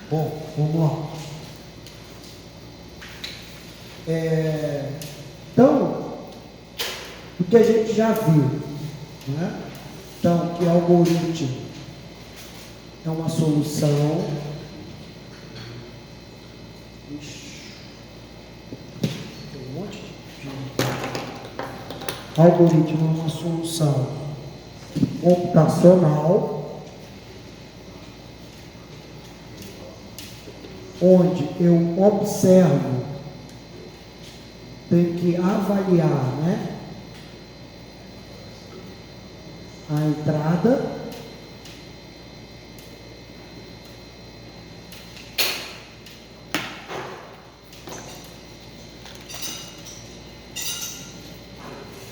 Bom, vamos lá. Então, o que a gente já viu, né? Então, que algoritmo é uma solução. Tem um monte de... Algoritmo é uma solução computacional, onde eu observo, tenho que avaliar, né, a entrada,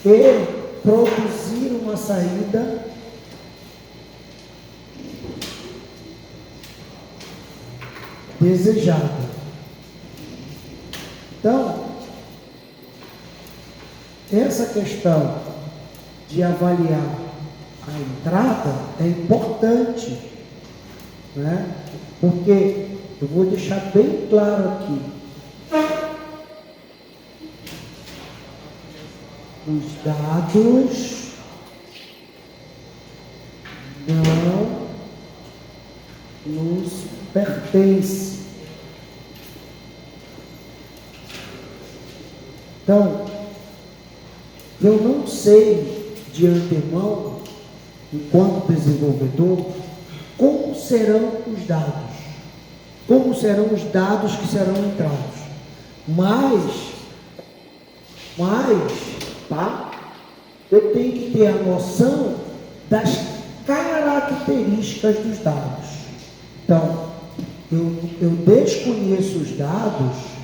e produzir uma saída desejada. Então, essa questão de avaliar a entrada é importante, né? Porque eu vou deixar bem claro aqui: os dados não nos pertencem. Então, eu não sei de antemão, enquanto desenvolvedor, como serão os dados, como serão os dados que serão entrados, mas, tá? Eu tenho que ter a noção das características dos dados. Então, eu desconheço os dados,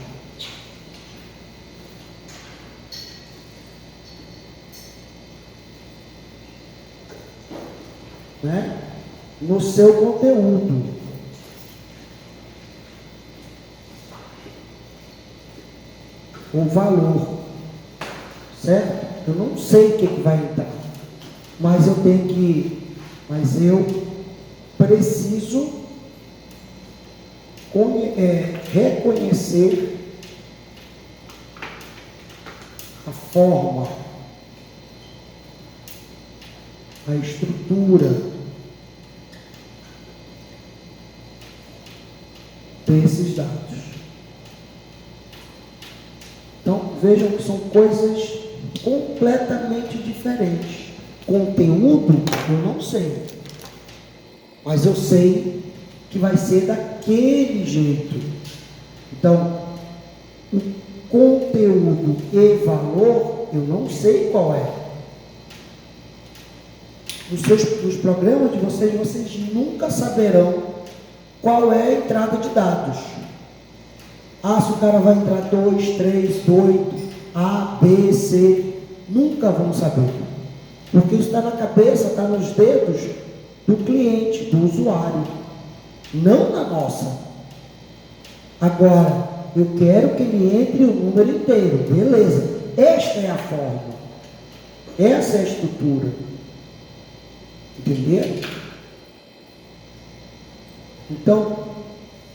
né, no seu conteúdo. O valor, certo? Eu não sei o que vai entrar, mas eu preciso reconhecer a forma, a estrutura desses dados. Então, vejam que são coisas completamente diferentes. Conteúdo, eu não sei, mas eu sei que vai ser daquele jeito. Então, o conteúdo e valor, eu não sei qual é. Nos programas de vocês nunca saberão qual é a entrada de dados. Ah, se o cara vai entrar 2, 3, 8, A, B, C, nunca vão saber. Porque isso está na cabeça, está nos dedos do cliente, do usuário, não na nossa. Agora, eu quero que ele entre o número inteiro, beleza. Esta é a forma, essa é a estrutura. Entenderam? Então,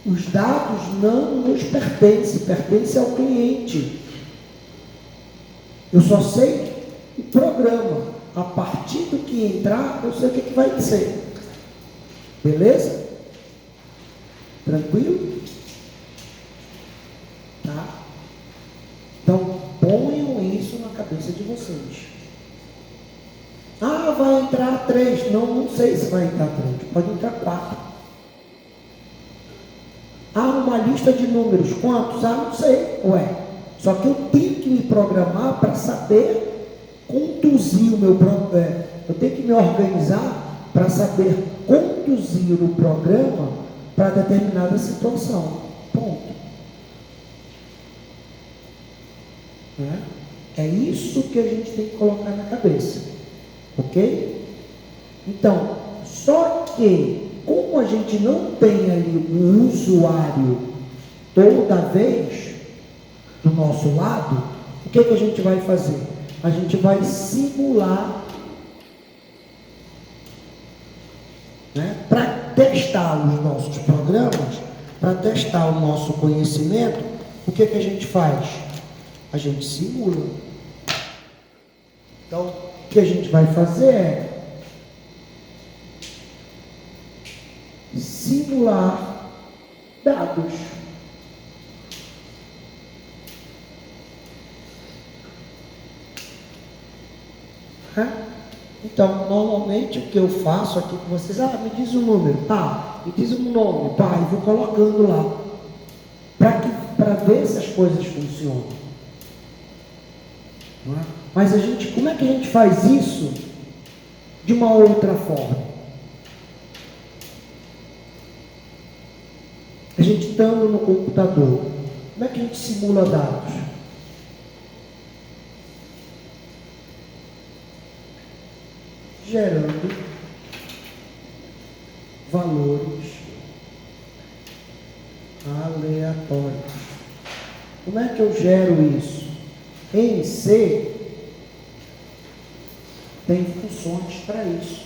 os dados não nos pertencem ao cliente. Eu só sei o programa. A partir do que entrar, eu sei o que vai ser. Beleza? Tranquilo? Tá? Então, ponham isso na cabeça de vocês. Ah, vai entrar 3. Não sei se vai entrar 3. Pode entrar 4. Ah, uma lista de números. Quantos? Ah, não sei. Ué. Só que eu tenho que me programar para saber conduzir o meu programa. Eu tenho que me organizar para saber conduzir o programa para determinada situação. Ponto. Né? É isso que a gente tem que colocar na cabeça. Ok? Então, só que, como a gente não tem ali o usuário toda vez do nosso lado, o que a gente vai fazer? A gente vai simular, né, para testar os nossos programas, para testar o nosso conhecimento, o que a gente faz? A gente simula. Então, o que a gente vai fazer é simular dados. Então, normalmente o que eu faço aqui com vocês, me diz o número, me diz o nome, e vou colocando lá, para ver se as coisas funcionam. Não é? Mas como é que a gente faz isso de uma outra forma? A gente estando no computador, como é que a gente simula dados? Gerando valores aleatórios. Como é que eu gero isso? Em C tem funções para isso.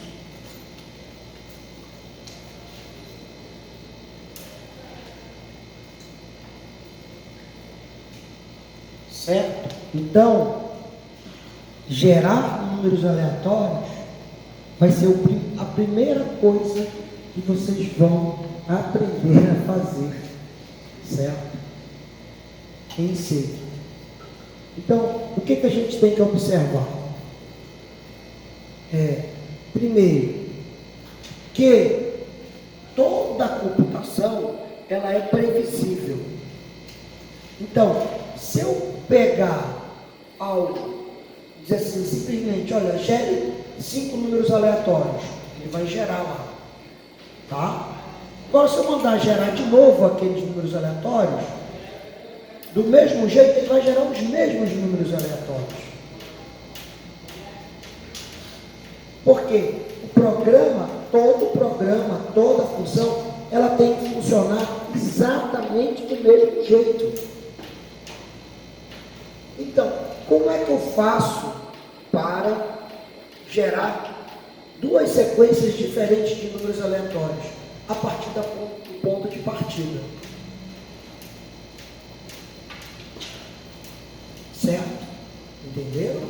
Certo? Então, gerar números aleatórios vai ser a primeira coisa que vocês vão aprender a fazer, certo? Em C. Então, o que a gente tem que observar? Primeiro, que toda a computação, ela é previsível. Então, se eu pegar algo, dizer assim, simplesmente, olha, gere 5 números aleatórios, ele vai gerar lá, tá? Agora, se eu mandar gerar de novo aqueles números aleatórios, do mesmo jeito, ele vai gerar os mesmos números aleatórios. Porque todo programa, toda função, ela tem que funcionar exatamente do mesmo jeito. Então, como é que eu faço para gerar duas sequências diferentes de números aleatórios? A partir do ponto de partida. Certo? Entenderam?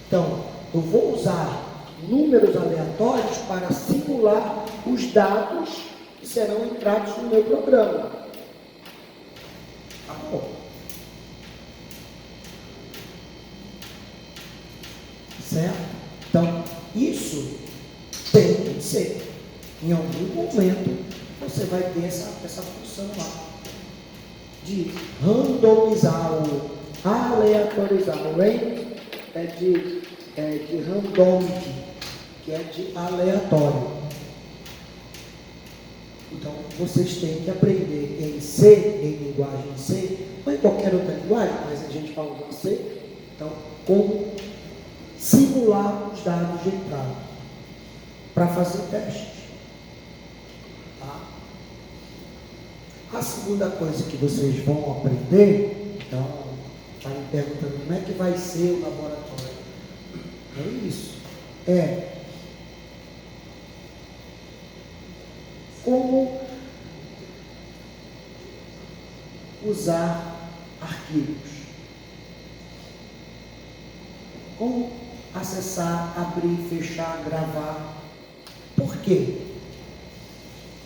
Então, eu vou usar números aleatórios para simular os dados que serão entrados no meu programa. Tá bom? Certo? Então, isso tem que ser. Em algum momento, você vai ter essa função lá de randomizar ou aleatorizar. O range é de randomity, que é de aleatório. Então, vocês têm que aprender em C, em linguagem C, ou em qualquer outra linguagem, mas a gente vai usar C. Então, como simular os dados de entrada para fazer testes. Tá? A segunda coisa que vocês vão aprender, então, está me perguntando como é que vai ser o laboratório. É isso. Como usar arquivos. Como acessar, abrir, fechar, gravar. Por quê?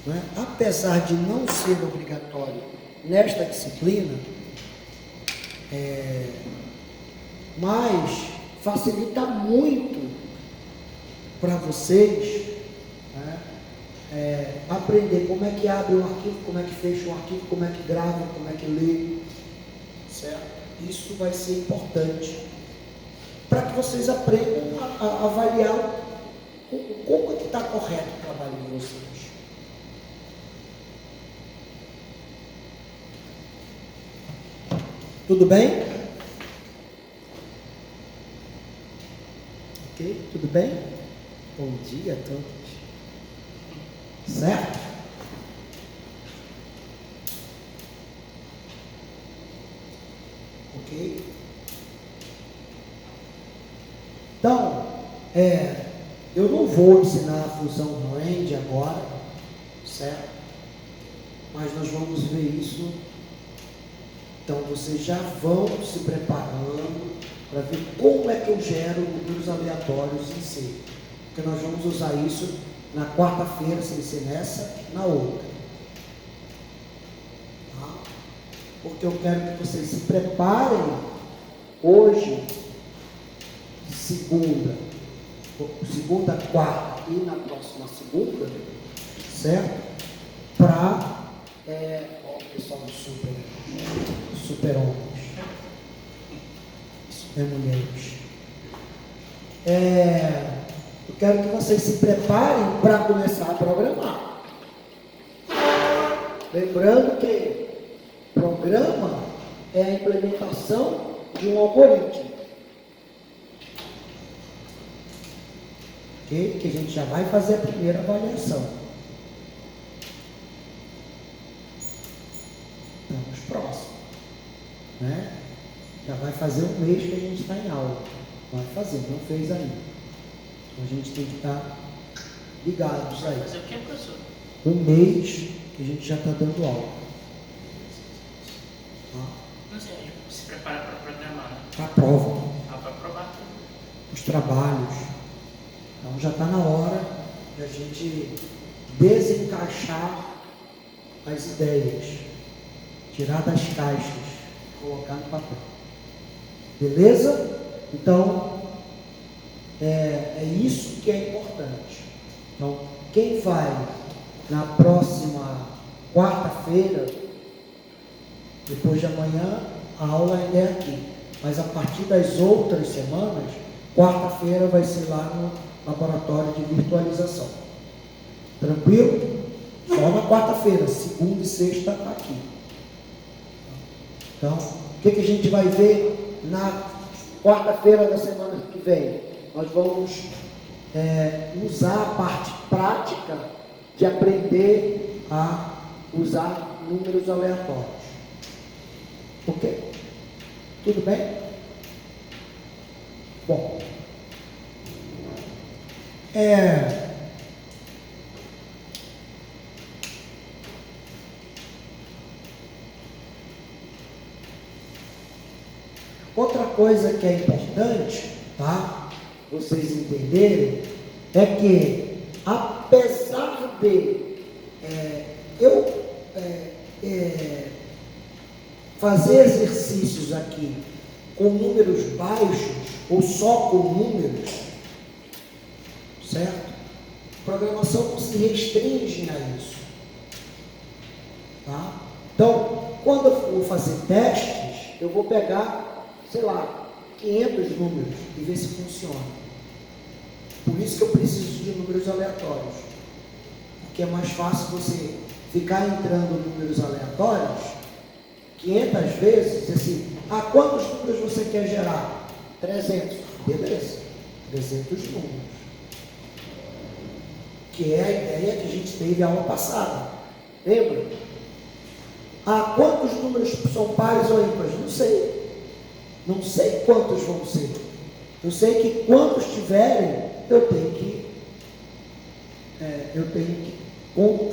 Não é? Apesar de não ser obrigatório nesta disciplina, mas facilita muito para vocês, né, aprender como é que abre um arquivo, como é que fecha um arquivo, como é que grava, como é que lê, certo? Isso vai ser importante para que vocês aprendam a avaliar como é que está correto o trabalho de vocês. Tudo bem? Ok? Tudo bem? Bom dia a todos. Certo? Ok? Então, eu não vou ensinar a função range agora, certo? mas nós vamos ver isso. Então vocês já vão se preparando para ver como é que eu gero números aleatórios em C. Porque nós vamos usar isso na quarta-feira, sem ser nessa, na outra. Tá? Porque eu quero que vocês se preparem hoje, segunda, quarta e na próxima segunda, certo? Para o pessoal do super-homens, super-mulheres. Eu quero que vocês se preparem para começar a programar. Lembrando que programa é a implementação de um algoritmo. Que a gente já vai fazer a primeira avaliação. Estamos próximos, né? Já vai fazer um mês que a gente está em aula. Vai fazer, não fez ainda. Então a gente tem que estar ligados aí. Fazer o que, professor? Um mês que a gente já está dando aula. Não sei, a gente se prepara para programar, né? Para a prova. Para aprovar tudo. Os trabalhos. Então já está na hora de a gente desencaixar as ideias, tirar das caixas, colocar no papel. Beleza? Então, é isso que é importante. Então, quem vai na próxima quarta-feira, depois de amanhã, a aula ainda é aqui. Mas a partir das outras semanas, quarta-feira vai ser lá no laboratório de virtualização. Tranquilo? Só na quarta-feira, segunda e sexta aqui. Então, o que a gente vai ver na quarta-feira da semana que vem? Nós vamos usar a parte prática de aprender a usar números aleatórios. Ok? Tudo bem? Bom. Outra coisa que é importante, tá? Vocês entenderem, é que apesar de eu fazer exercícios aqui com números baixos ou só com números, certo? Programação não se restringe a isso, tá? Então, quando eu for fazer testes, eu vou pegar, sei lá, 500 números e ver se funciona. Por isso que eu preciso de números aleatórios, porque é mais fácil você ficar entrando números aleatórios 500 vezes, assim, quantos números você quer gerar? 300, beleza, 300 números. Que é a ideia que a gente teve na aula passada. Lembra? Quantos números são pares ou ímpares? Não sei. Não sei quantos vão ser. Eu sei que quantos tiverem, eu tenho que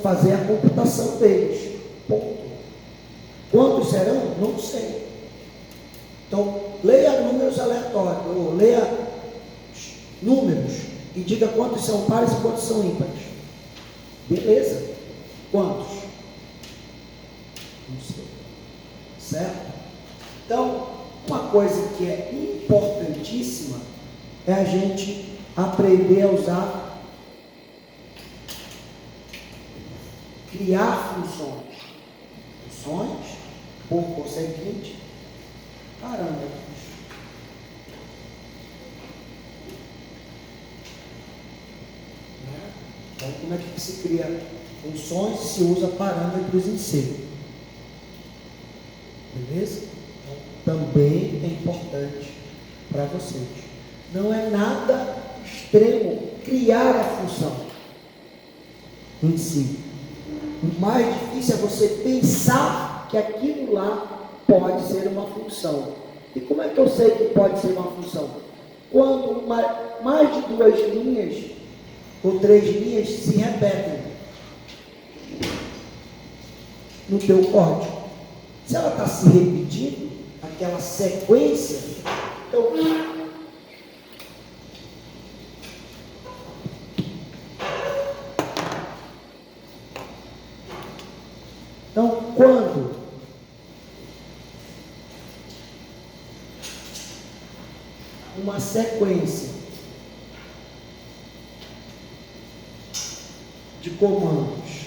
fazer a computação deles. Ponto. Quantos serão? Não sei. Então, leia números aleatórios, ou leia números e diga quantos são pares e quantos são ímpares. Beleza? Quantos? Não sei. Certo? Então, uma coisa que é importantíssima é a gente aprender a usar, criar funções. Funções, por conseguinte, parâmetros. Então, como é que se cria funções e se usa parâmetros em C? Beleza? Então, também é importante para vocês. Não é nada extremo criar a função em si. O mais difícil é você pensar que aquilo lá pode ser uma função. E como é que eu sei que pode ser uma função? Quando mais de 2 linhas ou 3 linhas se repetem. no teu código. Se ela está se repetindo, aquela sequência, então quando uma sequência de comandos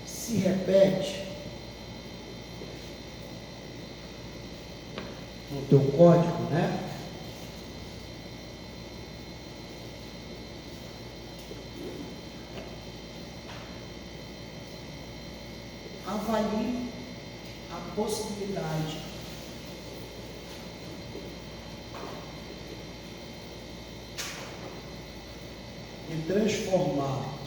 se repete no teu código, né? Avalie a possibilidade de transformar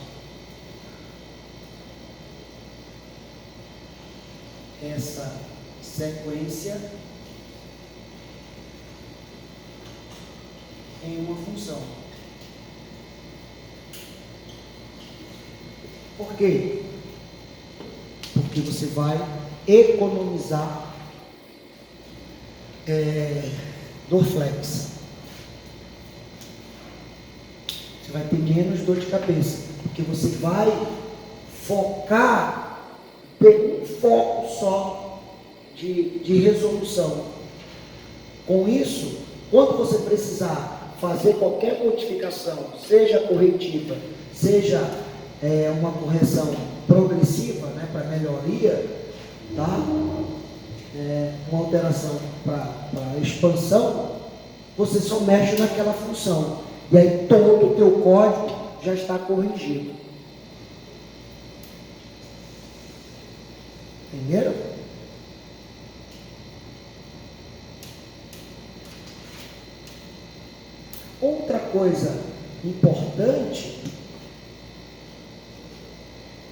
essa sequência em uma função. Por quê? Porque você vai economizar Dorflex. Você vai ter menos dor de cabeça, porque você vai focar, ter um foco só de resolução. Com isso, quando você precisar fazer qualquer modificação, seja corretiva, seja uma correção progressiva, né, para melhoria, tá? Uma alteração para expansão, você só mexe naquela função. E aí todo o teu código já está corrigido. Entenderam? Outra coisa importante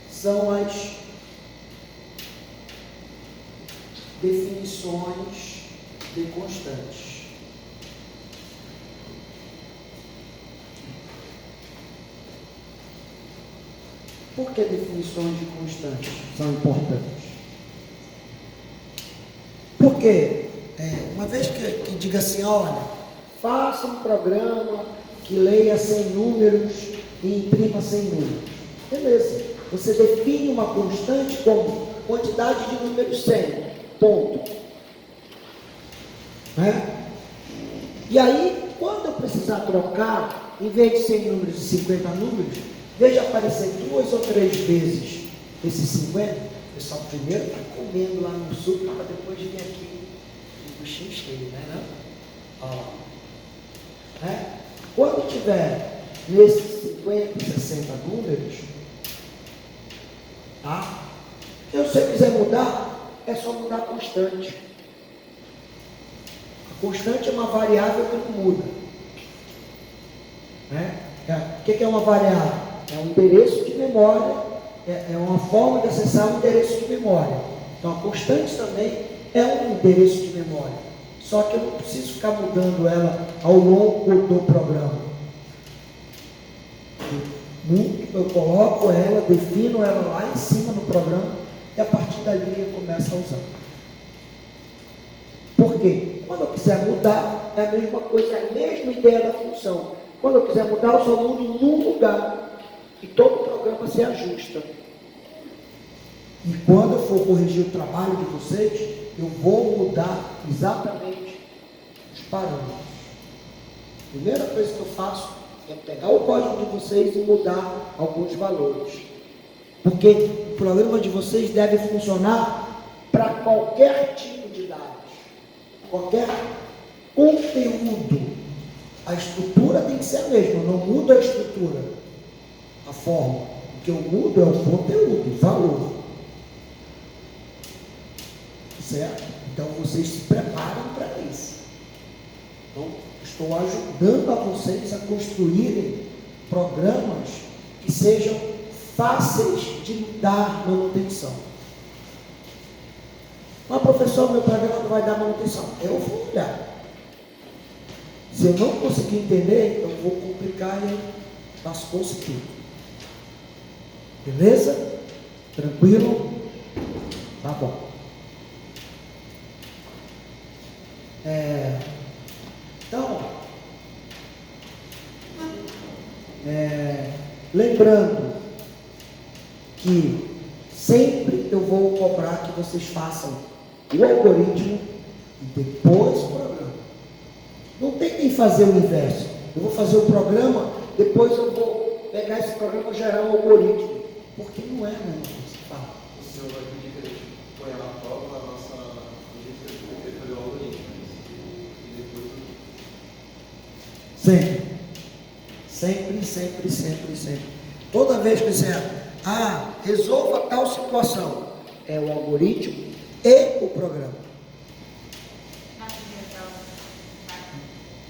são as definições de constantes. Por que definições de constantes são importantes? Porque, uma vez que diga assim, olha, faça um programa que leia 100 números e imprima 100 números. Beleza. Você define uma constante como quantidade de números 100. Ponto. Né? E aí, quando eu precisar trocar, em vez de 100 números e 50 números, veja aparecer 2 ou 3 vezes esses 50. O pessoal primeiro está comendo lá no sul para depois vir aqui o buchinho cheio, né? Ó. Né? Quando tiver nesses 50, 60 números, tá? Se você quiser mudar, é só mudar a constante. A constante é uma variável que não muda. Né? O que é uma variável? É um endereço de memória, é uma forma de acessar um endereço de memória. Então a constante também é um endereço de memória. Só que eu não preciso ficar mudando ela ao longo do programa. Eu coloco ela, defino ela lá em cima no programa e a partir dali eu começo a usar. Por quê? Quando eu quiser mudar, é a mesma coisa, é a mesma ideia da função. Quando eu quiser mudar, eu só mudo em um lugar e todo o programa se ajusta. E quando eu for corrigir o trabalho de vocês, eu vou mudar exatamente os parâmetros. A primeira coisa que eu faço é pegar o código de vocês e mudar alguns valores. Porque o programa de vocês deve funcionar para qualquer tipo de dados, qualquer conteúdo. A estrutura tem que ser a mesma, eu não mudo a estrutura, a forma. O que eu mudo é o conteúdo, o valor. Certo? Então vocês se preparem para isso. Então, estou ajudando a vocês a construírem programas que sejam fáceis de dar manutenção. Mas, professor, meu programa não vai dar manutenção. Eu vou olhar. Se eu não conseguir entender, eu vou complicar e faço curso tudo. Beleza? Tranquilo? Tá bom. Então, lembrando que sempre eu vou cobrar que vocês façam o algoritmo e depois o programa. Não tem nem fazer o inverso. Eu vou fazer o programa, depois eu vou pegar esse programa e gerar um algoritmo. Porque não é a mesma coisa que se fala. O senhor vai pedir que a gente ponha na prova a nossa lista de como fazer o algoritmo. E depois. Sempre. Toda vez que você resolva tal situação, é o algoritmo e o programa.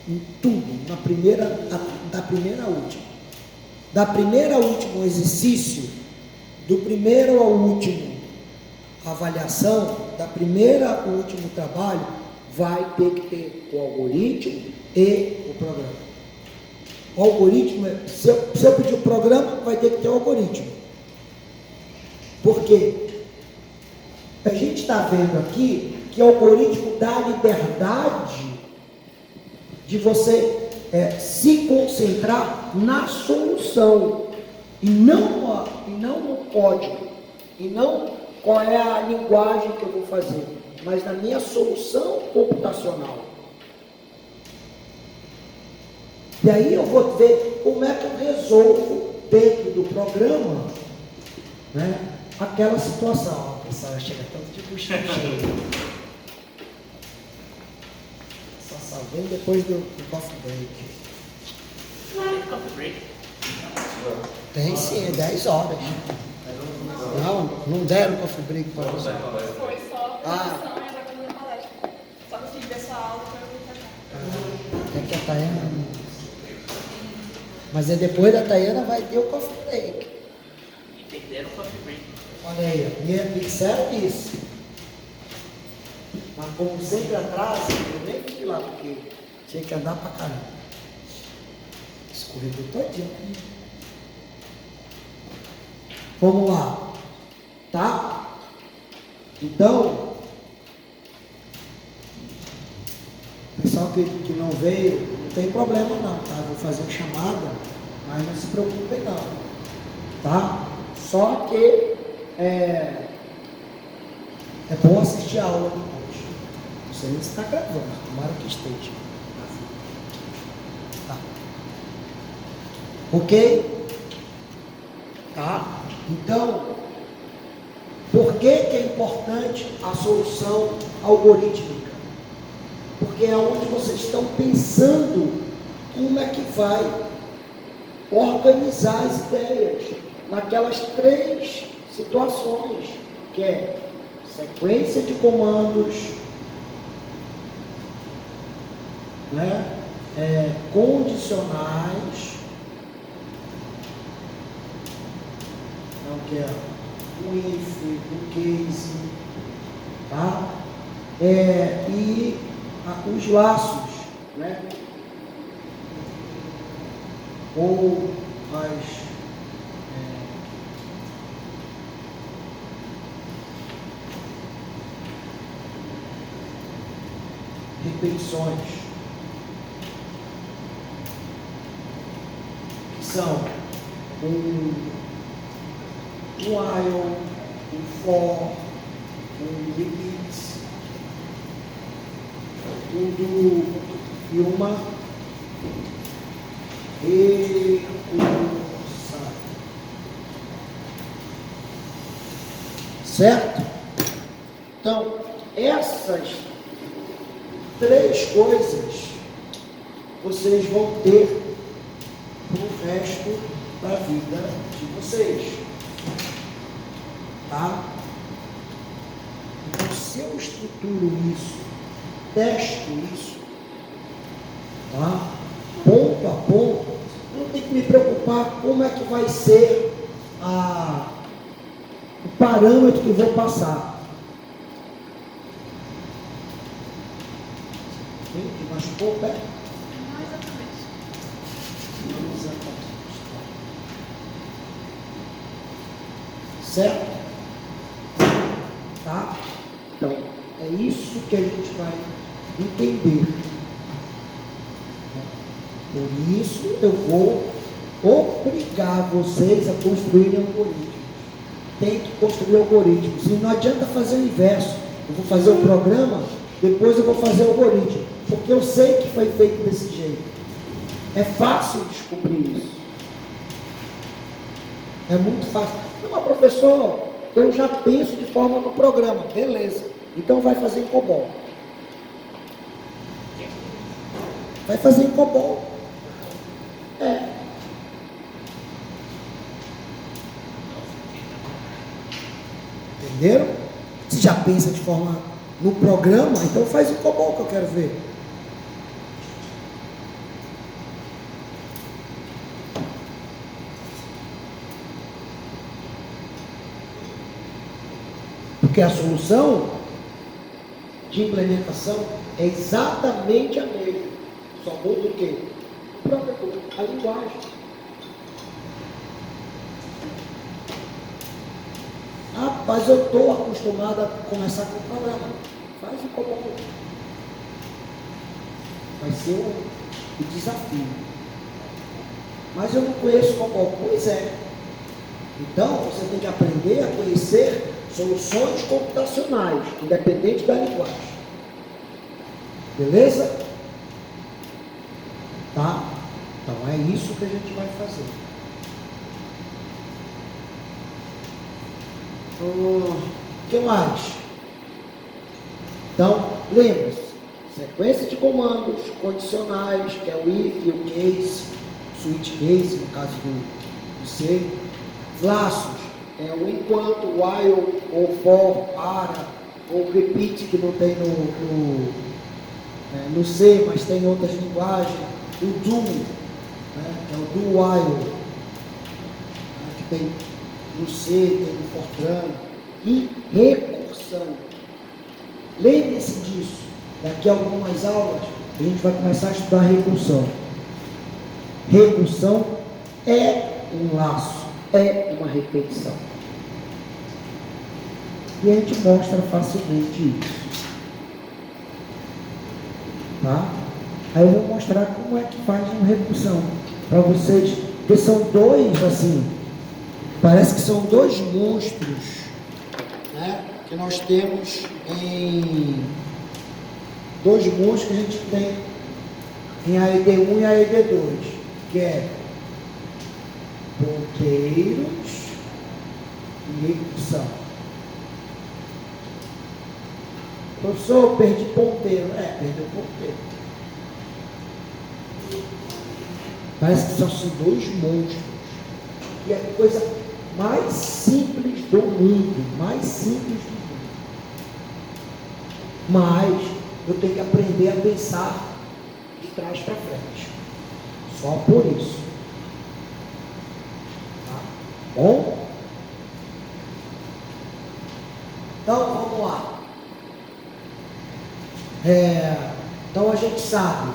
Em tudo, da primeira à última. Da primeira ao último exercício, do primeiro ao último avaliação, da primeira ao último trabalho, vai ter que ter o algoritmo e o programa. O algoritmo, se eu pedir o programa, vai ter que ter o algoritmo. Por quê? A gente está vendo aqui que o algoritmo dá liberdade de você se concentrar na solução e não no código, e não qual é a linguagem que eu vou fazer, mas na minha solução computacional. E aí eu vou ver como é que eu resolvo dentro do programa, né, aquela situação. O pessoal chega tanto de buchinho cheio. Só vem depois do coffee break. Coffee break? Tem sim, 10 horas. Não deram coffee break para você. Foi só a produção e agora estou fazendo palestra. Só consegui ver sua aula para eu vir pra cá. É que a Tayana. Mas depois da Tayana vai ter o coffee break. E perderam o coffee break. Olha aí, me disseram isso. Mas como sempre atrasa, eu nem fui lá, porque tinha que andar pra caramba. Escorregou todinho. Vamos lá. Tá? Então, pessoal que não veio, não tem problema não, tá? Vou fazer chamada, mas não se preocupem não. Tá? Só que é bom assistir a aula depois. Não sei nem se está gravando, tomara que esteja. Tá. Ok? Tá? Então, por que é importante a solução algorítmica? Porque é onde vocês estão pensando como é que vai organizar as ideias naquelas 3 situações, que é sequência de comandos, né? Condicionais, então, que é o if, o case, tá? E os laços, né? Ou as repetições, que são while, for, repeats, tudo e uma recursa. Certo? Então, essas 3 coisas vocês vão ter pro resto da vida de vocês. Tá? Então, se eu estruturo isso, testo isso, tá? Ponto a ponto, eu não tenho que me preocupar como é que vai ser o parâmetro que eu vou passar. Te machucou o pé? Não exatamente. Não exatamente. Certo? Tá? Então, é isso que a gente vai entender. Por isso, eu vou obrigar vocês a construírem algoritmos. Tem que construir algoritmos. E não adianta fazer o inverso. Eu vou fazer o programa, depois eu vou fazer o algoritmo. Porque eu sei que foi feito desse jeito. É fácil descobrir isso. É muito fácil. Não, mas professor, eu já penso de forma no programa. Beleza. Então vai fazer em COBOL. Vai fazer em COBOL. É. Entenderam? Se já pensa de forma no programa, então faz em COBOL que eu quero ver. Porque a solução de implementação é exatamente a mesma. Só muda o quê? O próprio coisa, a linguagem. Rapaz, eu estou acostumado a começar com o programa. Faz o COBOL. Vai ser o desafio. Mas eu não conheço o COBOL. Pois é. Então, você tem que aprender a conhecer soluções computacionais, independente da linguagem. Beleza? Tá? Então é isso que a gente vai fazer. O que mais? Então, lembre-se, sequência de comandos condicionais, que é o if, o case, switch case, no caso do C. Laços, é o enquanto, while, ou for, para, ou repeat, que não tem no C, mas tem em outras linguagens. O do, né, é o do while, né, que tem no C, tem no Fortran. E recursão. Lembre-se disso. Daqui a algumas aulas, a gente vai começar a estudar recursão. Recursão é um laço, é uma repetição. E a gente mostra facilmente isso. Tá? Aí eu vou mostrar como é que faz uma recursão para vocês, porque são dois, assim, parece que são dois monstros, né, que nós temos em dois monstros que a gente tem em AED1 e AED2, que é ponteiros e recursão. Professor, eu perdi ponteiro. Perdeu ponteiro. Parece que são dois monstros. E é a coisa mais simples do mundo. Mais simples do mundo. Mas eu tenho que aprender a pensar de trás para frente. Só por isso. Tá bom? Então vamos lá. Então a gente sabe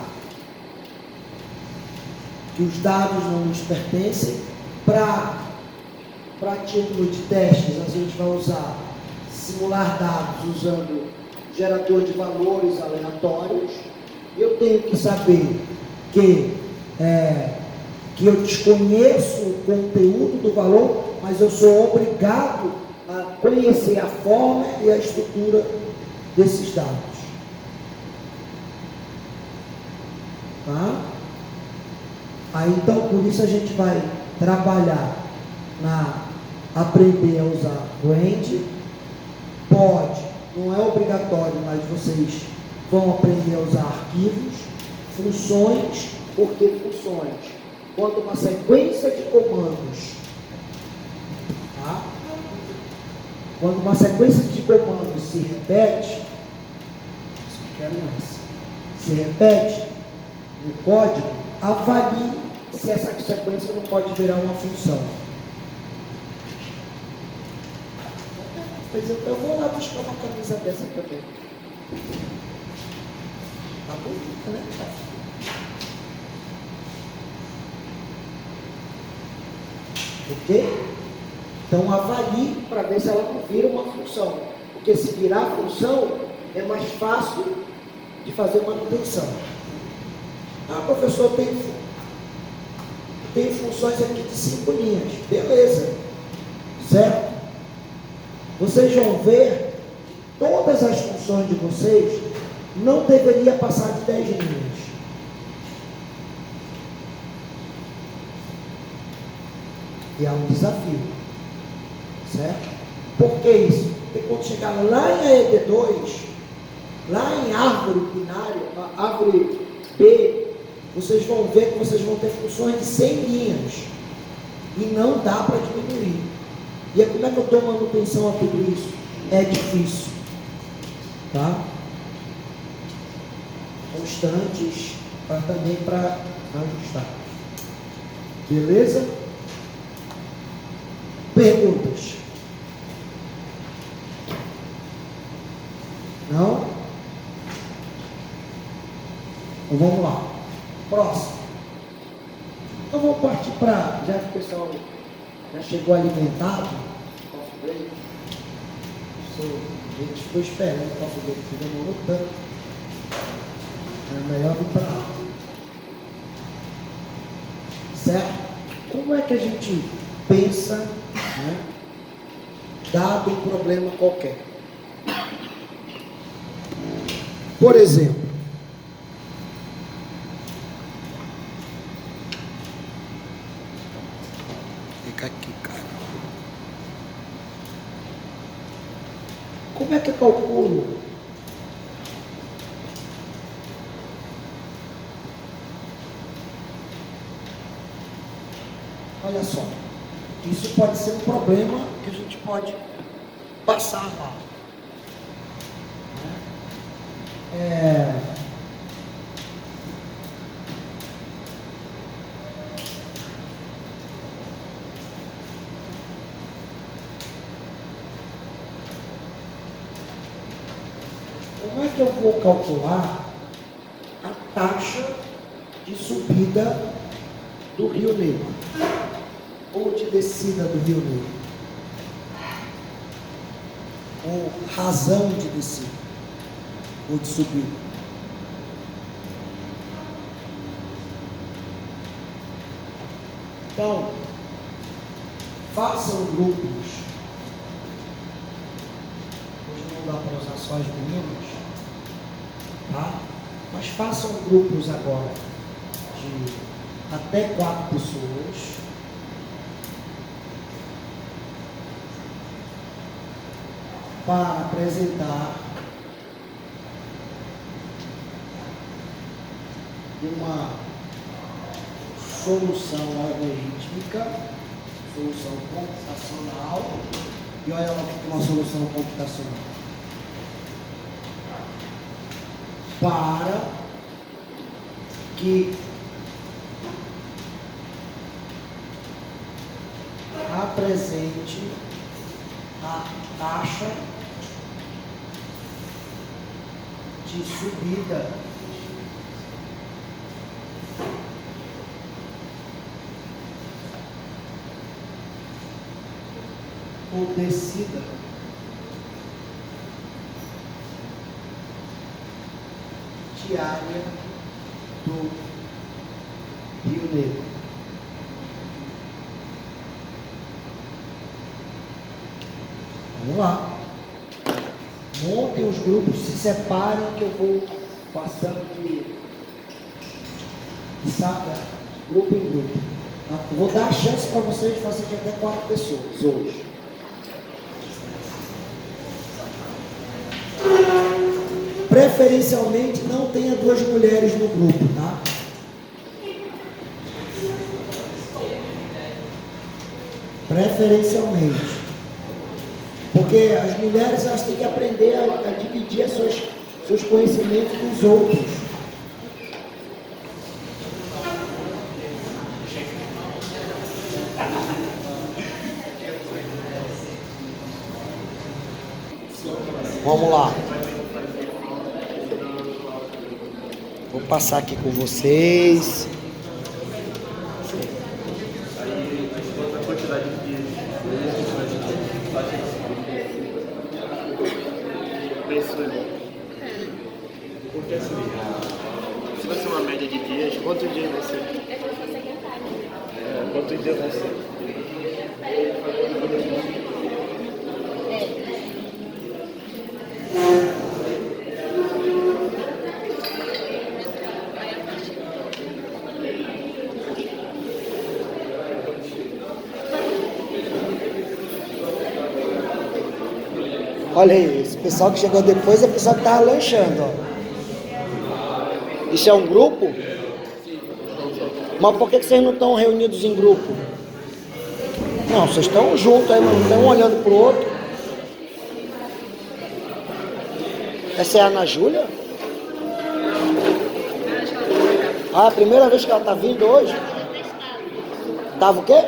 que os dados não nos pertencem. Para título de testes, a gente vai usar simular dados usando gerador de valores aleatórios. Eu tenho que saber que eu desconheço o conteúdo do valor, mas eu sou obrigado a conhecer a forma e a estrutura desses dados. Tá? Aí então por isso a gente vai trabalhar aprender a usar range. Pode, não é obrigatório, mas vocês vão aprender a usar arquivos, funções. Por que funções? Quando uma sequência de comandos, tá? Quando uma sequência de comandos se repete, se repete no código, avalie se essa sequência não pode virar uma função. Pois eu vou lá buscar uma camisa dessa também. Tá bonita, né? O quê? Então avalie para ver se ela não vira uma função. Porque se virar função, é mais fácil de fazer manutenção. Ah, professor, tem funções aqui de 5 linhas. Beleza. Certo? Vocês vão ver que todas as funções de vocês não deveria passar de 10 linhas. E é um desafio. Certo? Por que isso? Porque quando chegar lá em AED2, lá em árvore binária, árvore B, vocês vão ver que vocês vão ter funções de 100 linhas. E não dá para diminuir. E aí, como é que eu dou manutenção a tudo isso? É difícil. Tá? Constantes também para ajustar. Beleza? Perguntas? Não? Então vamos lá. Próximo. Então vamos partir para, já que o pessoal já chegou alimentado, coffee break. A gente ficou esperando o coffee break, que demorou tanto. É melhor vir para lá. Certo? Como é que a gente pensa, né, dado um problema qualquer? Por exemplo, fica aqui, cara. Como é que eu calculo olha só, isso pode ser um problema que a gente pode passar lá. Como é que eu vou calcular a taxa de subida do Rio Negro? Ou de descida do Rio Negro? Ou razão de descida? Ou de subida? Então, façam grupos. Hoje não dá para usar só as meninas, tá? Mas façam grupos agora de até 4 pessoas. Para apresentar uma solução algorítmica, solução computacional. E olha lá o que é uma solução computacional. Para que apresente a taxa de subida ou descida diária do Rio Negro. Vamos lá. Montem os grupos, se separem que eu vou passando de saca, grupo em grupo. Eu vou dar a chance para vocês de fazer de até 4 pessoas hoje. Preferencialmente não tenha 2 mulheres no grupo, tá? Preferencialmente. Porque as mulheres elas têm que aprender a dividir seus conhecimentos dos outros. Vamos lá. Vou passar aqui com vocês. Aí, quanto a quantidade de vezes que preço. Porque assim, se vai ser uma média de dias, quantos dias vai ser? É como se fosse secretário. Quantos dias vai ser? Olha aí, esse pessoal que chegou depois é o pessoal que estava lanchando, ó. Isso é um grupo? Mas por que vocês não estão reunidos em grupo? Não, vocês estão juntos aí, mas não estão um olhando pro outro. Essa é a Ana Júlia? Ah, a primeira vez que ela está vindo hoje? Tava o quê?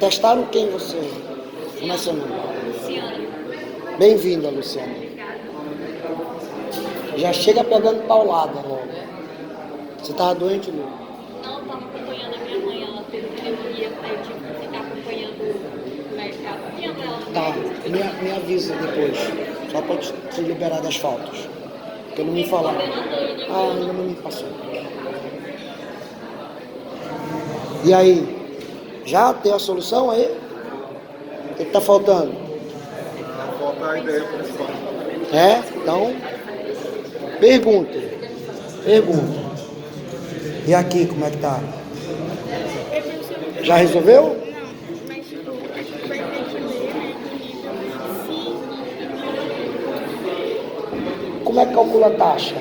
Testaram quem você? Como é seu nome? Luciana. Bem-vinda, Luciana. Já chega pegando paulada logo. Você estava doente, Lu? Não, eu estava acompanhando a minha mãe, ela teve pneumonia, aí eu tive que ficar acompanhando o mercado. Acompanhando ela no Tá, médico. me avisa depois. Só para te liberar das faltas. Porque não me falaram. Ah, ainda não me passou. E aí? Já tem a solução aí? O que está faltando? Falta a ideia principal. É? Então, pergunta. E aqui, como é que tá? Já resolveu? Não, mas tipo, acho que vai ter que ler, né, do nível Como é que calcula a taxa?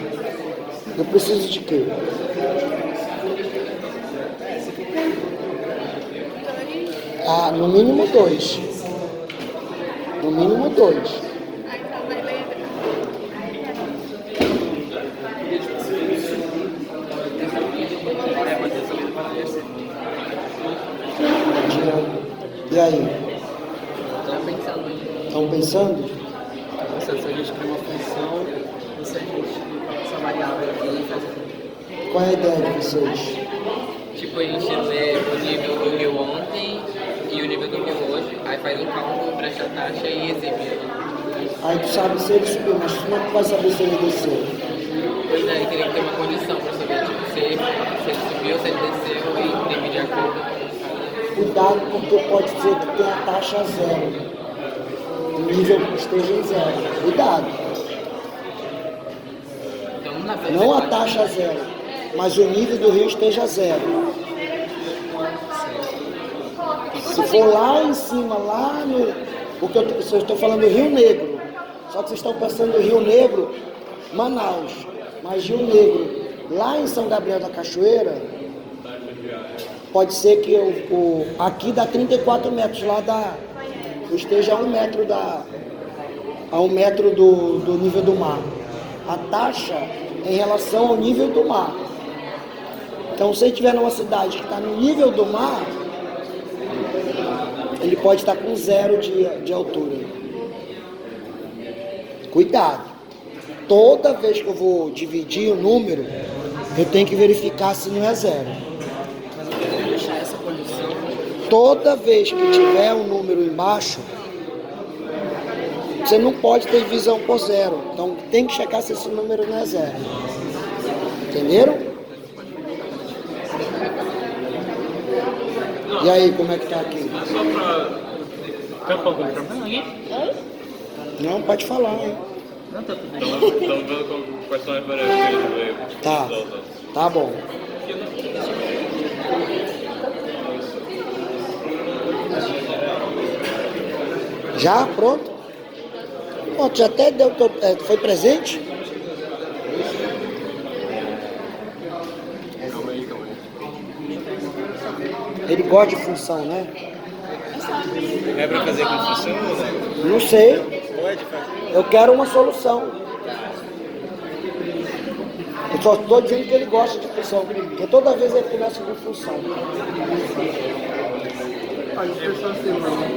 Eu preciso de quê? Ah, no mínimo 2. No mínimo 2. aí então vai ler. E aí? Estou pensando Estão pensando? se a gente cria uma função, se a gente essa variável aqui e faz Qual é a ideia de vocês? Tipo, a gente lê o nível do rio ontem e o nível do rio hoje, aí faz um cálculo para essa taxa e exibe. Aí tu sabe se ele subiu, mas tu não vai saber se ele desceu. Pois é, teria que ter uma condição para saber tipo, se ele subiu, se ele desceu e imprimir de acordo com cada. Cuidado, porque pode ser que tenha a taxa zero. O nível esteja em zero. Cuidado. Então não dá pra Não a dizer taxa zero, mas o nível do rio esteja zero. Se for lá em cima, lá no... Porque eu estou falando do Rio Negro. Só que vocês estão pensando no Rio Negro, Manaus. Mas Rio Negro, lá em São Gabriel da Cachoeira, pode ser que aqui dá 34 metros, lá esteja a 1 metro, a 1 metro do nível do mar. A taxa em relação ao nível do mar. Então, se ele estiver numa cidade que está no nível do mar, ele pode estar com 0 de altura. Cuidado. Toda vez que eu vou dividir o número, eu tenho que verificar se não é 0. deixar essa condição. Toda vez que tiver um número embaixo, você não pode ter divisão por 0. Então tem que checar se esse número não é 0. Entenderam? E aí, como é que tá aqui? Só pra... Tem algum problema aqui? Não, pode falar, hein? Não, tá tudo bem. Estamos vendo quais são as variáveis que a gente veio. Tá bom. Já? Pronto? Pronto, já até deu, foi presente? Calma aí. Ele gosta de função, né? É pra fazer com função ou não? Não sei. Pode fazer. Eu quero uma solução. Eu só estou dizendo que ele gosta de função, porque toda vez ele começa com função. A gente pensou assim, mano.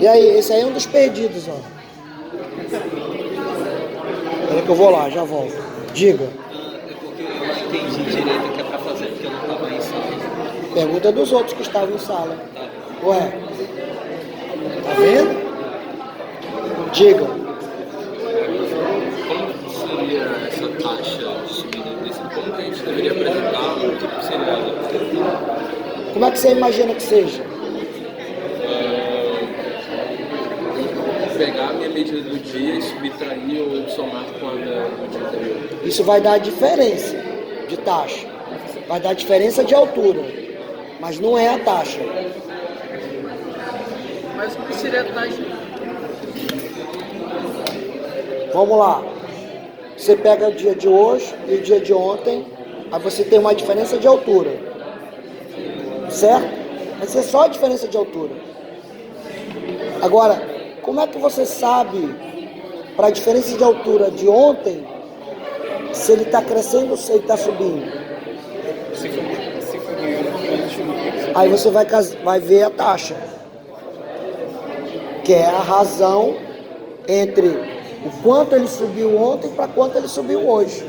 E aí, esse aí é um dos perdidos, ó. Peraí que eu vou lá, já volto. Diga. É porque eu não entendi direito o que é pra fazer, porque eu não estava em sala. Pergunta dos outros que estavam em sala. Ué, tá vendo? Diga. Como seria essa taxa de subida desse ponto? A gente deveria apresentar o que seria ela? Como é que você imagina que seja? Pegar a minha medida do dia e subtrair ou somar com a do dia anterior. Isso vai dar diferença de taxa. Vai dar diferença de altura. Mas não é a taxa. Mas o que seria a taxa? Vamos lá. Você pega o dia de hoje e o dia de ontem, aí você tem uma diferença de altura. Certo? Vai ser só a diferença de altura. Agora, como é que você sabe para a diferença de altura de ontem se ele está crescendo ou se ele está subindo? Se for ganhando, Aí você vai ver a taxa, que é a razão entre o quanto ele subiu ontem para quanto ele subiu hoje.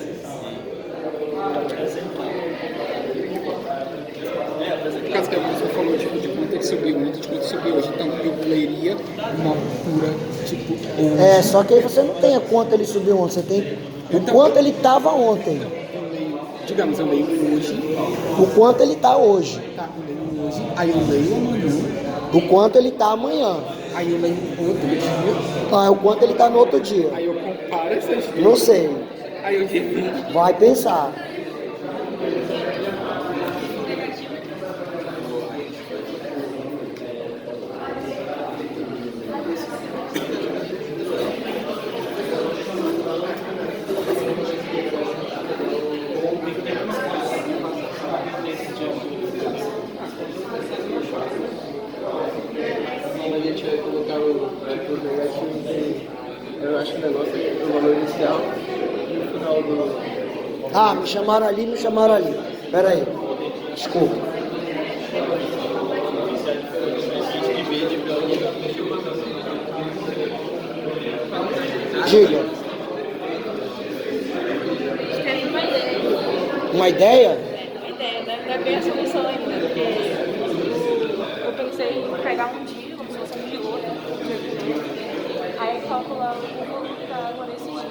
No caso que você falou, tipo, de quanto ele subiu ontem, de quanto subiu hoje. Então, eu leria uma altura, tipo, hoje. É, só que aí você não tem a quanto ele subiu ontem, você tem o quanto ele estava ontem, Eu leio, digamos, eu leio hoje, o quanto ele está hoje, tá? Eu leio hoje, aí eu leio amanhã, o quanto ele está amanhã, aí eu leio outro dia, o quanto ele está no outro dia. aí eu comparo essas duas, Não sei, aí eu divido. vai pensar. Quando a gente vai colocar o tipo negativo, eu acho que o negócio é o valor inicial e o final do. Ah, me chamaram ali. Pera aí. Desculpa. Diga. Teve uma ideia. Uma ideia? Uma ideia, não é bem a solução ainda, porque eu pensei em pegar um dia, como se fosse um piloto, aí calcular o volume da água nesse dia.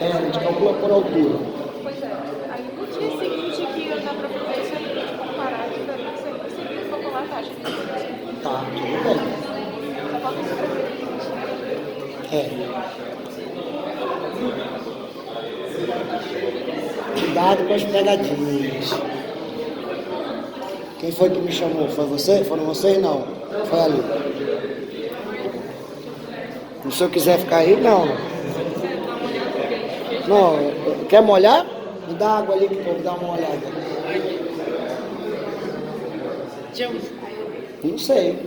É, a gente calcula por altura. Pois é. Aí no dia seguinte que ia dar pra fazer isso aí, a gente comparar a diferença e conseguir calcular a taxa de diferença. Tá, tudo bem. Só falta escrever. É. Cuidado com as pegadinhas. Quem foi que me chamou? Foi você? Foram vocês? Não. Foi ali. Se eu quiser ficar aí, não. Não, quer molhar? Me dá água ali que o povo dá uma olhada. Não sei.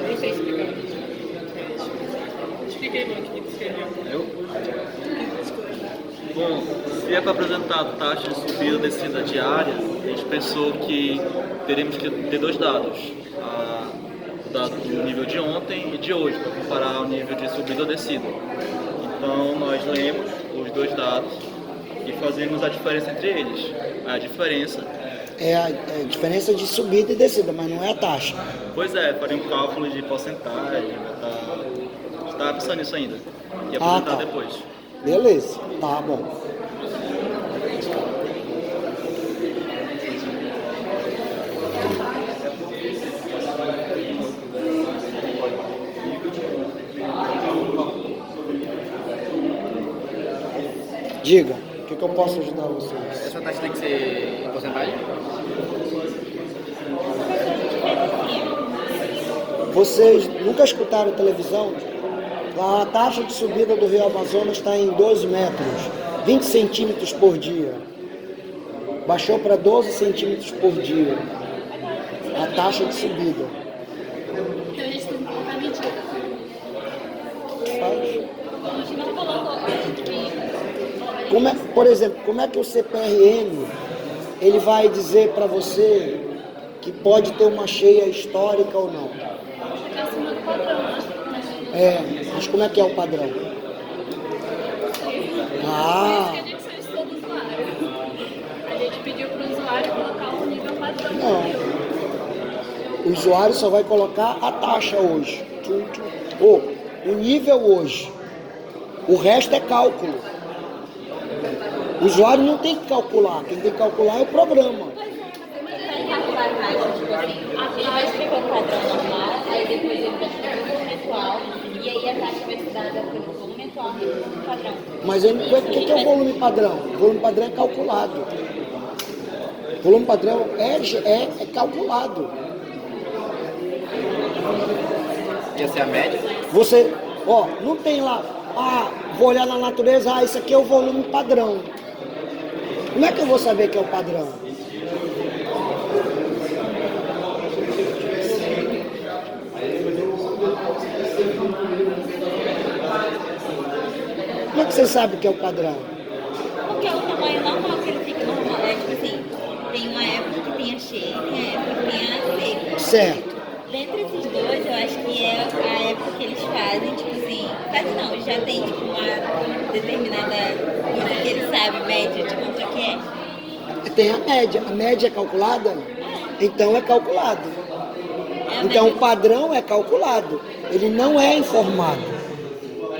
Não sei explicar. Expliquei, mano, o que você escreveu. Bom, se é para apresentar taxa de subida ou descida diária, a gente pensou que teríamos que ter dois dados. O dado do nível de ontem e de hoje, para comparar o nível de subida ou descida. Então, nós lemos os dois dados e fazemos a diferença entre eles. A diferença... É a diferença de subida e descida, mas não é a taxa. Pois é, faria um cálculo de porcentagem, estava pensando nisso ainda. E apresentar tá. depois. Beleza, tá bom. Diga, o que eu posso ajudar vocês? Essa taxa tem que ser em porcentagem? Vocês nunca escutaram televisão? A taxa de subida do Rio Amazonas está em 12 metros, 20 centímetros por dia. Baixou para 12 centímetros por dia. A taxa de subida. Então a gente tem que colocar a medida. Faz. A gente não colocou Por exemplo, como é que o CPRM ele vai dizer para você que pode ter uma cheia histórica ou não? ficar acima do padrão, né? Mas como é que é o padrão? Ah, Por isso que a gente solicitou do usuário. A gente pediu para o usuário colocar um nível padrão. não. O usuário só vai colocar a taxa hoje. o nível hoje. O resto é cálculo. O usuário não tem que calcular, quem tem que calcular é o programa. Calcular a taxa, tipo assim, ele vai escrever um padrão normal, aí depois ele vai escrever o volume atual, e aí a taxa vai ser dada pelo volume atual e pelo volume padrão. Mas o que é o volume padrão? O volume padrão é calculado. O volume padrão é calculado. Essa é a média? Você, não tem lá, vou olhar na natureza, isso aqui é o volume padrão. Como é que eu vou saber que é o padrão? Como é que você sabe que é o padrão? Porque é o tamanho normal que ele fica normal. É tipo assim, tem uma época que tem a cheia, tem a época que tem a seca. Certo. Dentre esses dois, eu acho que é a época que eles fazem, tipo assim, já tem tipo uma determinada coisa que eles sabem, média de quanto que é. Tem a média é calculada? Então é calculado. Então o padrão é calculado, ele não é informado,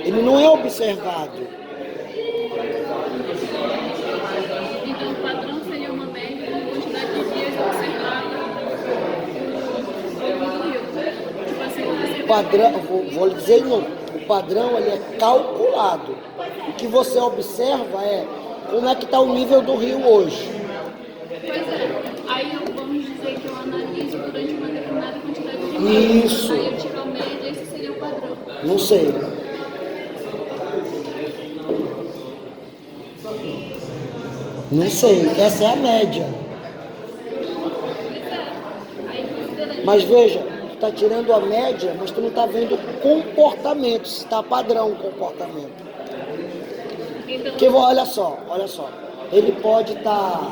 ele não é observado. Então, o padrão seria uma média da quantidade de dias observada no rio. Tipo assim, você... O padrão, vou lhe dizer de novo, o padrão ele é calculado. O que você observa é como é que está o nível do rio hoje. Pois é, aí vamos dizer que eu analiso durante uma determinada quantidade de dias. Isso. Aí eu tiro a média, esse seria o padrão. Não sei. Não sei, essa é a média. Mas veja, tu está tirando a média, mas tu não está vendo o comportamento, se está padrão o comportamento. Porque olha só, ele pode estar,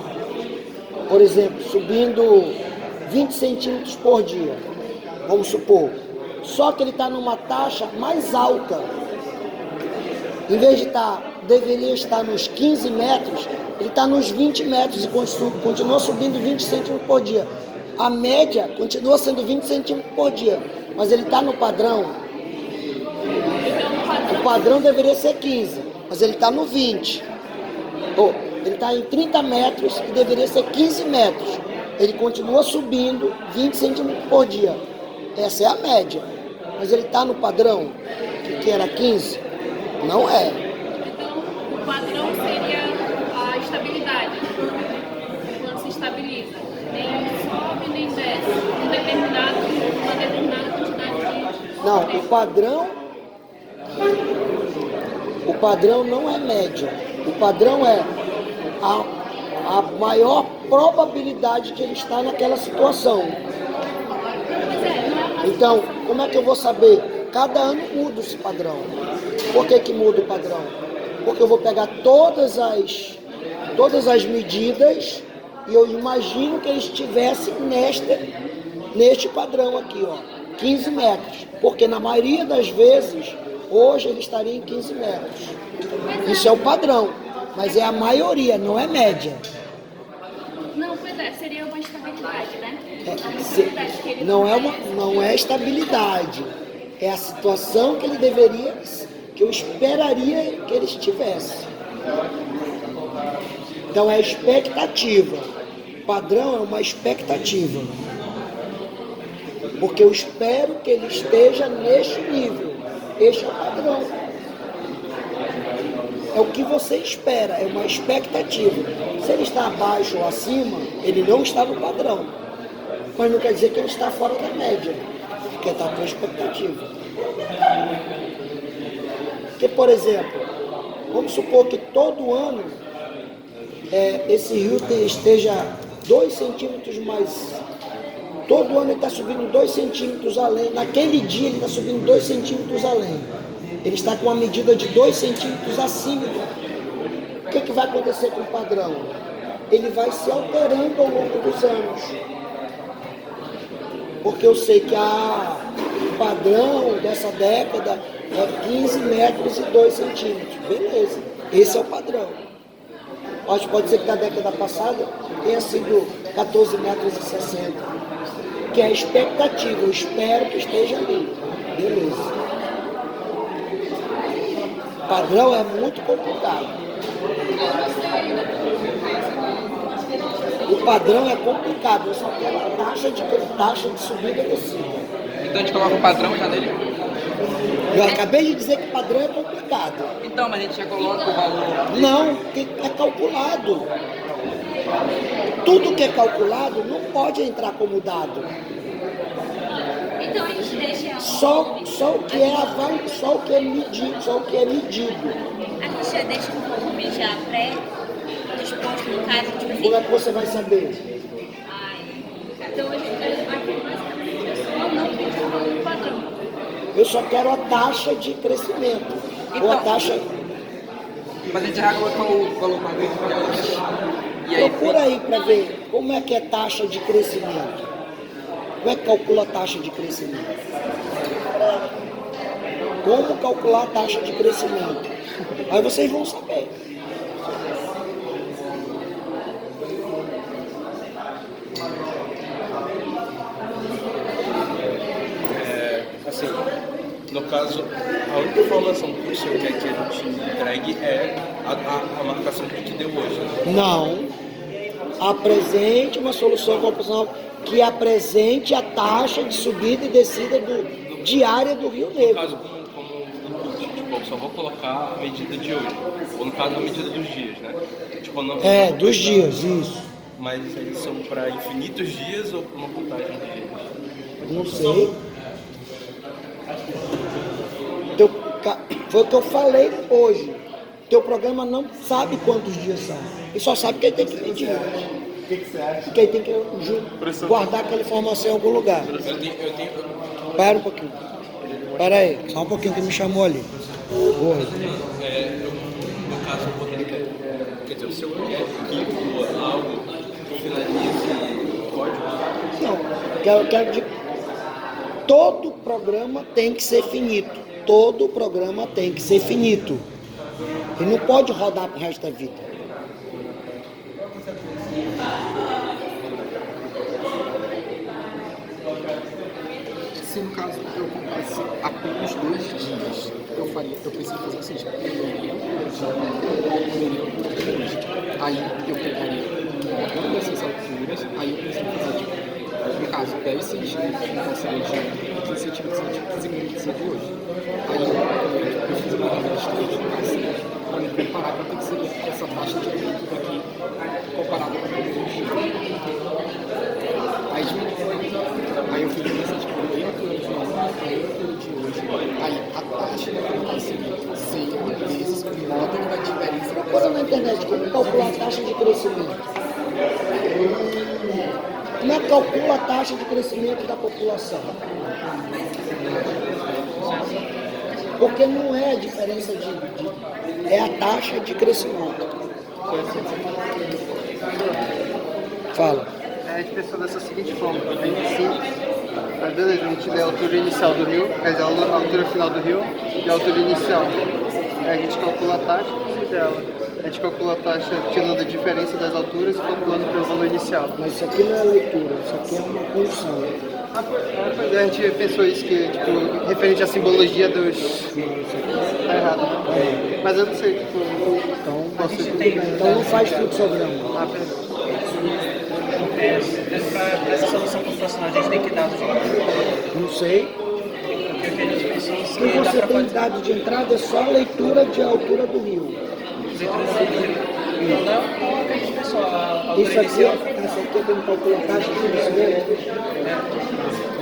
por exemplo, subindo 20 centímetros por dia, vamos supor, só que ele está numa taxa mais alta. Em vez de deveria estar nos 15 metros, ele está nos 20 metros e continua subindo 20 centímetros por dia. A média continua sendo 20 centímetros por dia, mas ele está no padrão. O padrão deveria ser 15, mas ele está no 20. Ele está em 30 metros e deveria ser 15 metros. Ele continua subindo 20 centímetros por dia. Essa é a média. Mas ele está no padrão, que era 15? Não é. Então, o padrão seria a estabilidade. Quando se estabiliza. Nem sobe, nem desce. Uma determinada quantidade de... Não, o padrão não é média. O padrão é a maior probabilidade de ele estar naquela situação. Então, como é que eu vou saber? Cada ano muda esse padrão. Por que muda o padrão? Porque eu vou pegar todas as medidas e eu imagino que ele estivesse neste padrão aqui, 15 metros. Porque na maioria das vezes, hoje ele estaria em 15 metros. Isso é o padrão, mas é a maioria, não é média. Não, pois é, seria uma estabilidade, né? Não é estabilidade. É a situação que ele deveria, que eu esperaria que ele estivesse. Então é expectativa. Padrão é uma expectativa. Porque eu espero que ele esteja neste nível. Este é o padrão. É o que você espera, é uma expectativa. Se ele está abaixo ou acima, ele não está no padrão. Mas não quer dizer que ele está fora da média, porque está com expectativa. Porque, por exemplo, vamos supor que todo ano esse rio esteja 2 centímetros mais... Todo ano ele está subindo 2 centímetros além. Naquele dia ele está subindo 2 centímetros além. Ele está com uma medida de 2 centímetros acima. O que vai acontecer com o padrão? Ele vai se alterando ao longo dos anos. Porque eu sei que o padrão dessa década é 15 metros e 2 centímetros. Beleza, esse é o padrão. Pode ser que da década passada tenha sido 14 metros e 60. Que é a expectativa, eu espero que esteja ali. Beleza. Padrão é muito complicado. O padrão é complicado, eu só quero a taxa de subida e descida. Então a gente coloca o padrão já nele? Eu acabei de dizer que padrão é complicado. Então, mas a gente já coloca o valor. Não, é calculado. Tudo que é calculado não pode entrar como dado. Então a gente deixa Só o que é só o que é medido, a gente já deixa um volume já pré-disposto no caso, tipo assim. Como é que você vai saber? Então a gente aqui basicamente é só não questionar o padrão. Eu só quero a taxa de crescimento. Ou a taxa. Mas a gente já colocou o valor padrão. E aí, Procura aí para ver como é que é taxa de crescimento. Como é que calcula a taxa de crescimento? Como calcular a taxa de crescimento? Aí vocês vão saber. Assim, no caso, a única informação que o senhor quer que a gente entregue é a marcação que a gente deu hoje. Né? Não. Apresente uma solução computacional que apresente a taxa de subida e descida diária do Rio No Negro. caso, como input, tipo, eu só vou colocar a medida de hoje. Ou no caso, a medida dos dias, né? Tipo, não, Dos dias, isso. Mas eles são para infinitos dias ou para uma contagem de dias? Não sei. Foi o que eu falei hoje. Teu programa não sabe quantos dias são. Ele só sabe que ele tem que medir. Que ele tem que guardar aquela informação em algum lugar. Espera um pouquinho. Espera aí, só um pouquinho que me chamou ali. Oi. No caso, eu poderia, quer dizer, o seu arquivo, algo que finalize o código? Não, eu quero dizer, todo programa tem que ser finito. Todo programa tem que ser finito. Ele não pode rodar pro resto da vida. Se no caso eu comprasse apenas 2 dias, eu preciso fazer o seguinte, aí eu pegaria uma dessas alturas, aí eu preciso fazer, tipo, no caso, 10 centímetros, não consigo de 15 centímetros, 15 minutos de hoje. Aí eu fiz uma regra de 3, para me comparar quanto tem que ser essa taxa de tempo aqui, comparada com o dia. Aí eu fiz essa tipo, meia altura de hoje, aí a taxa que vai ser 100 vezes o módulo da diferença. Procura na internet como calcular a taxa de crescimento. Como é que calcula a taxa de crescimento da população? Porque não é a diferença é a taxa de crescimento. Fala. A gente pensou dessa seguinte forma, a gente simples, beleza, a gente lê a altura inicial do rio, quer dizer, a altura final do rio e a altura inicial. Aí a gente calcula a taxa dela. A gente calcula a taxa tirando a diferença das alturas e calculando pelo valor inicial. Mas isso aqui não é leitura, isso aqui é uma condição. A gente pensou isso, que tipo, referente à simbologia dos... Tá errado, né? Mas eu não sei, tipo... Então não faz fluxograma. Para essa solução computacional, a gente tem que dados de entrada. Não sei. Porque o que a gente pensou é Se que dá você para tem fazer dado de entrada, é só a leitura de altura do rio. leituras do rio. Então, não é o que a gente pensou. A altura Isso aqui, inicial essa aqui eu tenho que calcular a taxa de crescimento.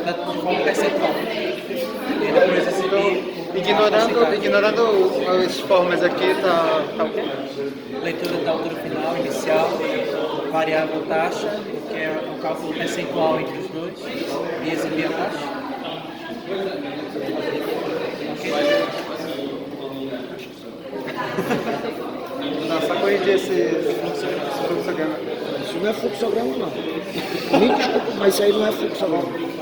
de forma percentual. E depois esse Ignorando as formas aqui, tá leitura da altura final, inicial, variável taxa, que é o cálculo percentual entre os dois, e exibir a taxa. Não, só corrigir esse fluxograma. Isso não é fluxograma, não. Me desculpa, mas isso aí não é fluxograma.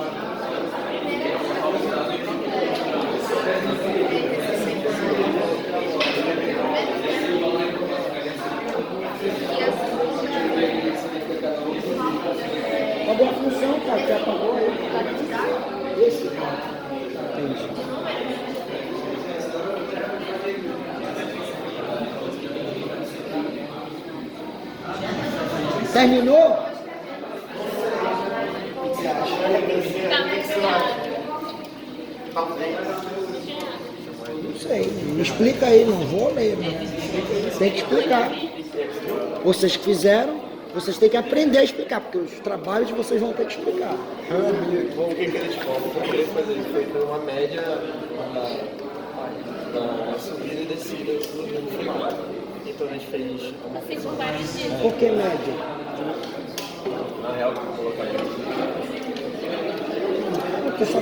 Acabou a função, cara, que apagou aí. Esse cara. Entendi. Terminou? Não sei. Me explica aí, não vou ler, não. Tem que explicar. Vocês que fizeram, vocês têm que aprender a explicar, porque os trabalhos de vocês vão ter que explicar. O que eles falam? Ele foi uma média da subida e descida no final. Então a gente fez uma Por que média? Na real, que eu vou colocar aí. Porque só